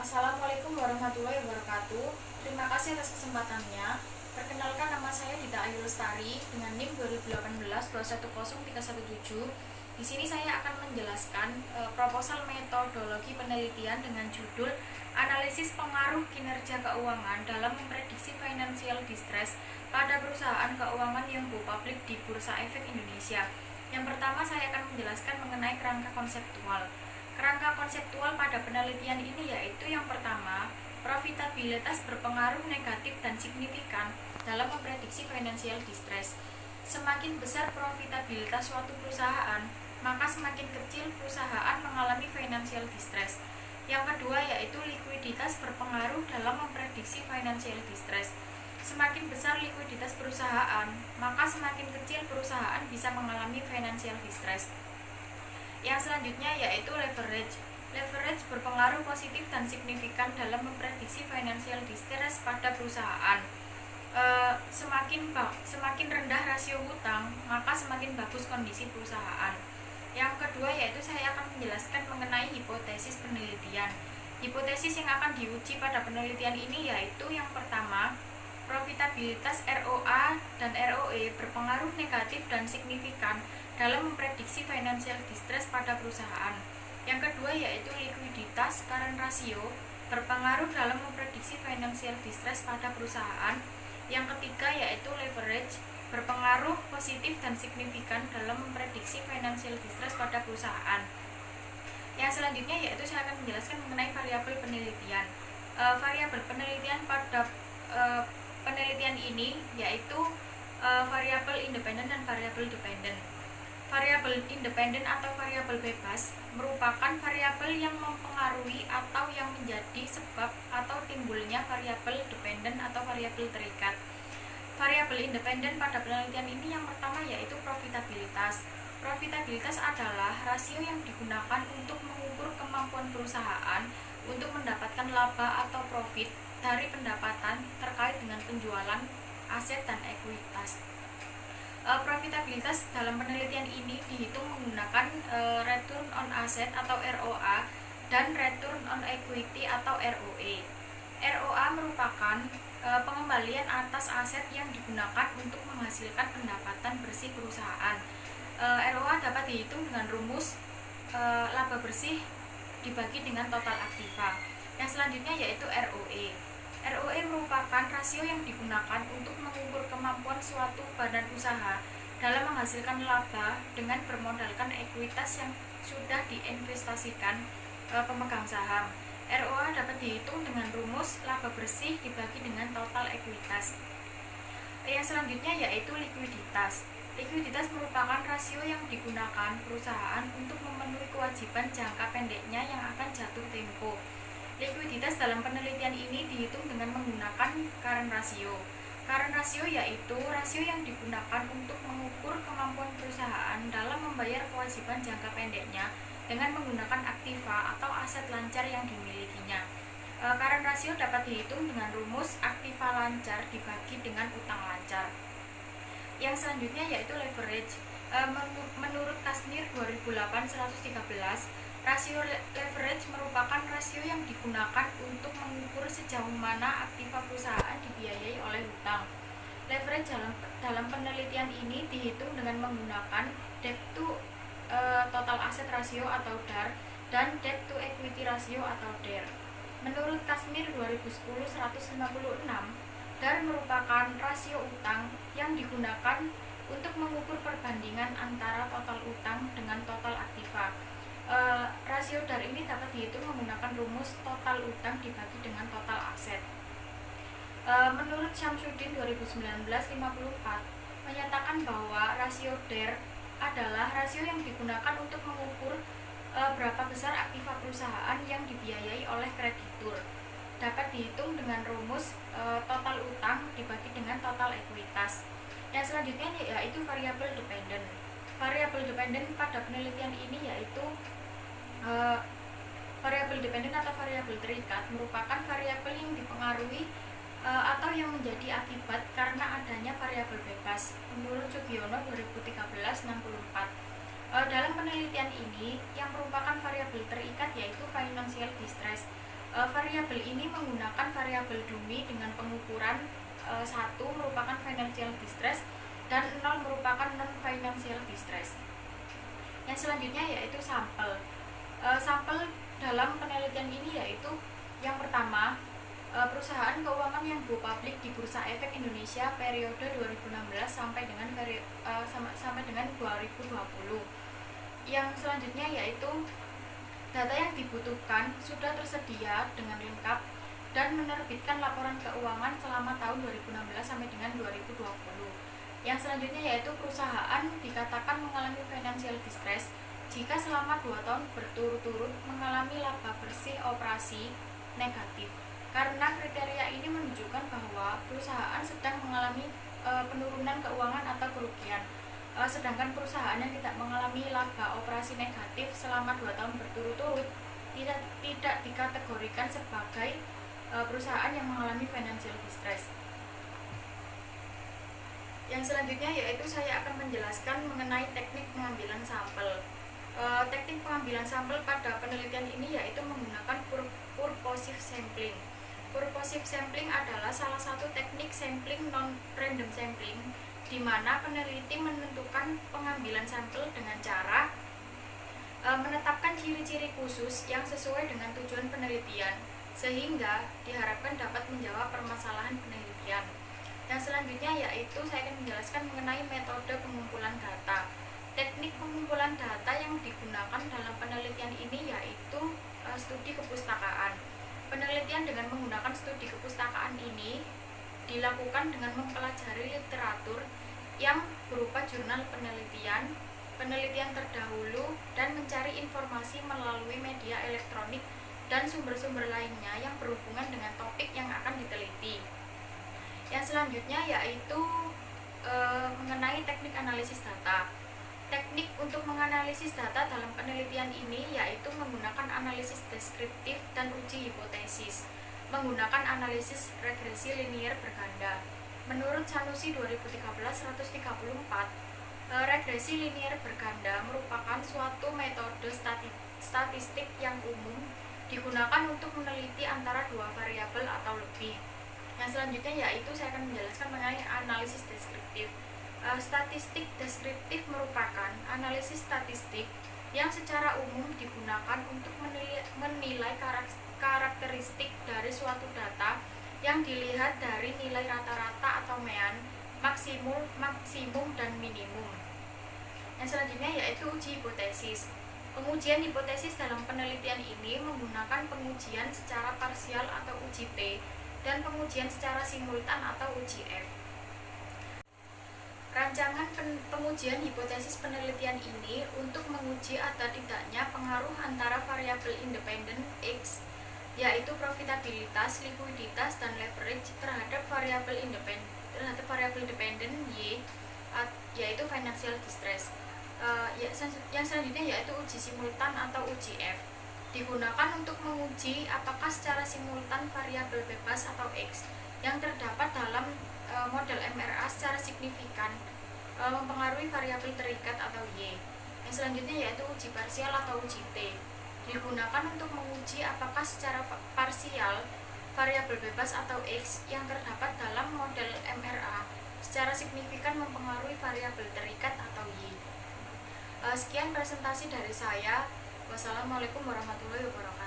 Assalamualaikum warahmatullahi wabarakatuh. Terima kasih atas kesempatannya. Perkenalkan, nama saya Dita Ayu Lestari dengan NIM 2018-210317. Di sini saya akan menjelaskan proposal metodologi penelitian dengan judul Analisis Pengaruh Kinerja Keuangan dalam Memprediksi Financial Distress pada Perusahaan Keuangan yang Go Public di Bursa Efek Indonesia. Yang pertama, saya akan menjelaskan mengenai kerangka konseptual. Kerangka konseptual pada penelitian ini yaitu yang pertama, profitabilitas berpengaruh negatif dan signifikan dalam memprediksi financial distress. Semakin besar profitabilitas suatu perusahaan, maka semakin kecil perusahaan mengalami financial distress. Yang kedua yaitu likuiditas berpengaruh dalam memprediksi financial distress. Semakin besar likuiditas perusahaan, maka semakin kecil perusahaan bisa mengalami financial distress. Yang selanjutnya yaitu leverage. Leverage berpengaruh positif dan signifikan dalam memprediksi financial distress pada perusahaan. Semakin rendah rasio hutang, maka semakin bagus kondisi perusahaan. Yang kedua yaitu saya akan menjelaskan mengenai hipotesis penelitian. Hipotesis yang akan diuji pada penelitian ini yaitu yang pertama, profitabilitas ROA dan ROE berpengaruh negatif dan signifikan dalam memprediksi financial distress pada perusahaan. Yang kedua yaitu likuiditas current ratio berpengaruh dalam memprediksi financial distress pada perusahaan. Yang ketiga yaitu leverage berpengaruh positif dan signifikan dalam memprediksi financial distress pada perusahaan. Yang selanjutnya yaitu saya akan menjelaskan mengenai variabel penelitian. Variabel penelitian pada penelitian ini yaitu variabel independen dan variabel dependen. Variabel independen atau variabel bebas merupakan variabel yang mempengaruhi atau yang menjadi sebab atau timbulnya variabel dependen atau variabel terikat. Variabel independen pada penelitian ini yang pertama yaitu profitabilitas. Profitabilitas adalah rasio yang digunakan untuk mengukur kemampuan perusahaan untuk mendapatkan laba atau profit dari pendapatan terkait dengan penjualan aset dan ekuitas. Profitabilitas dalam penelitian ini dihitung menggunakan return on asset atau ROA dan return on equity atau ROE. ROA merupakan pengembalian atas aset yang digunakan untuk menghasilkan pendapatan bersih perusahaan. ROA dapat dihitung dengan rumus laba bersih dibagi dengan total aktiva. Yang selanjutnya yaitu ROE. ROE merupakan rasio yang digunakan untuk mengukur kemampuan suatu badan usaha dalam menghasilkan laba dengan bermodalkan ekuitas yang sudah diinvestasikan pemegang saham. ROA dapat dihitung dengan rumus laba bersih dibagi dengan total ekuitas. Yang selanjutnya yaitu likuiditas. Likuiditas merupakan rasio yang digunakan perusahaan untuk memenuhi kewajiban jangka pendeknya yang akan jatuh tempo. Likuiditas dalam penelitian ini dihitung dengan menggunakan current ratio. Current ratio yaitu rasio yang digunakan untuk mengukur kemampuan perusahaan dalam membayar kewajiban jangka pendeknya dengan menggunakan aktiva atau aset lancar yang dimilikinya. Current ratio dapat dihitung dengan rumus aktiva lancar dibagi dengan utang lancar. Yang selanjutnya yaitu leverage. Menurut Kasmir 2008-113, rasio leverage merupakan rasio yang digunakan untuk mengukur sejauh mana aktiva perusahaan dibiayai oleh hutang. Leverage dalam penelitian ini dihitung dengan menggunakan debt to total asset ratio atau DAR dan debt to equity ratio atau DER. Menurut Kasmir 2010-156, DAR merupakan rasio utang yang digunakan untuk mengukur perbandingan antara total utang dengan total aktiva. Rasio DAR ini dapat dihitung menggunakan rumus total utang dibagi dengan total aset. Menurut Syamsuddin 2019-54 menyatakan bahwa rasio DAR adalah rasio yang digunakan untuk mengukur berapa besar aktiva perusahaan yang dibiayai oleh kreditur. Dapat dihitung dengan rumus total utang dibagi dengan total ekuitas. Yang selanjutnya yaitu variabel dependen. Variabel dependen pada penelitian ini yaitu variabel dependen atau variabel terikat merupakan variabel yang dipengaruhi atau yang menjadi akibat karena adanya variabel bebas. Menurut Sugiono 2013-64, dalam penelitian ini yang merupakan variabel terikat yaitu financial distress. Variabel ini menggunakan variabel dummy dengan pengukuran 1 merupakan financial distress dan 0 merupakan non financial distress. Yang selanjutnya yaitu sampel. Sampel dalam penelitian ini yaitu yang pertama, perusahaan keuangan yang go public di Bursa Efek Indonesia periode 2016 sampai dengan 2020. Yang selanjutnya yaitu data yang dibutuhkan sudah tersedia dengan lengkap dan menerbitkan laporan keuangan selama tahun 2016 sampai dengan 2020. Yang selanjutnya yaitu perusahaan dikatakan mengalami financial distress jika selama 2 tahun berturut-turut mengalami laba bersih operasi negatif. Karena kriteria ini menunjukkan bahwa perusahaan sedang mengalami penurunan keuangan atau kerugian. Sedangkan perusahaan yang tidak mengalami laba operasi negatif selama 2 tahun berturut-turut tidak dikategorikan sebagai perusahaan yang mengalami financial distress. Yang selanjutnya yaitu saya akan menjelaskan mengenai teknik pengambilan sampel. Teknik pengambilan sampel pada penelitian ini yaitu menggunakan purposive sampling. Purposive sampling adalah salah satu teknik sampling non-random sampling di mana peneliti menentukan pengambilan sampel dengan cara menetapkan ciri-ciri khusus yang sesuai dengan tujuan penelitian sehingga diharapkan dapat menjawab permasalahan penelitian. Yang selanjutnya yaitu saya akan menjelaskan mengenai metode pengumpulan data. Teknik pengumpulan data yang digunakan dalam penelitian ini yaitu studi kepustakaan. Penelitian dengan menggunakan studi kepustakaan ini dilakukan dengan mempelajari literatur yang berupa jurnal penelitian, penelitian terdahulu, dan mencari informasi melalui media elektronik dan sumber-sumber lainnya yang berhubungan dengan topik yang akan diteliti. Yang selanjutnya yaitu mengenai teknik analisis data. Teknik untuk menganalisis data dalam penelitian ini yaitu menggunakan analisis deskriptif dan uji hipotesis, menggunakan analisis regresi linier berganda. Menurut Sanusi 2013-134, regresi linier berganda merupakan suatu metode statistik yang umum digunakan untuk meneliti antara 2 variabel atau lebih. Yang selanjutnya yaitu saya akan menjelaskan mengenai analisis deskriptif. Statistik deskriptif merupakan analisis statistik yang secara umum digunakan untuk menilai karakteristik dari suatu data yang dilihat dari nilai rata-rata atau mean, maksimum, dan minimum. Yang selanjutnya yaitu uji hipotesis. Pengujian hipotesis dalam penelitian ini menggunakan pengujian secara parsial atau uji P dan pengujian secara simultan atau uji F. Rancangan pengujian hipotesis penelitian ini untuk menguji ada tidaknya pengaruh antara variabel independen X, yaitu profitabilitas, likuiditas, dan leverage terhadap variabel dependen Y, yaitu financial distress. Yang selanjutnya yaitu uji simultan atau uji F. Digunakan untuk menguji apakah secara simultan variabel bebas atau X yang terdapat dalam model MRA secara signifikan mempengaruhi variabel terikat atau Y. Yang selanjutnya yaitu uji parsial atau uji T. Digunakan untuk menguji apakah secara parsial variabel bebas atau X yang terdapat dalam model MRA secara signifikan mempengaruhi variabel terikat atau Y. Sekian presentasi dari saya. Wassalamualaikum warahmatullahi wabarakatuh.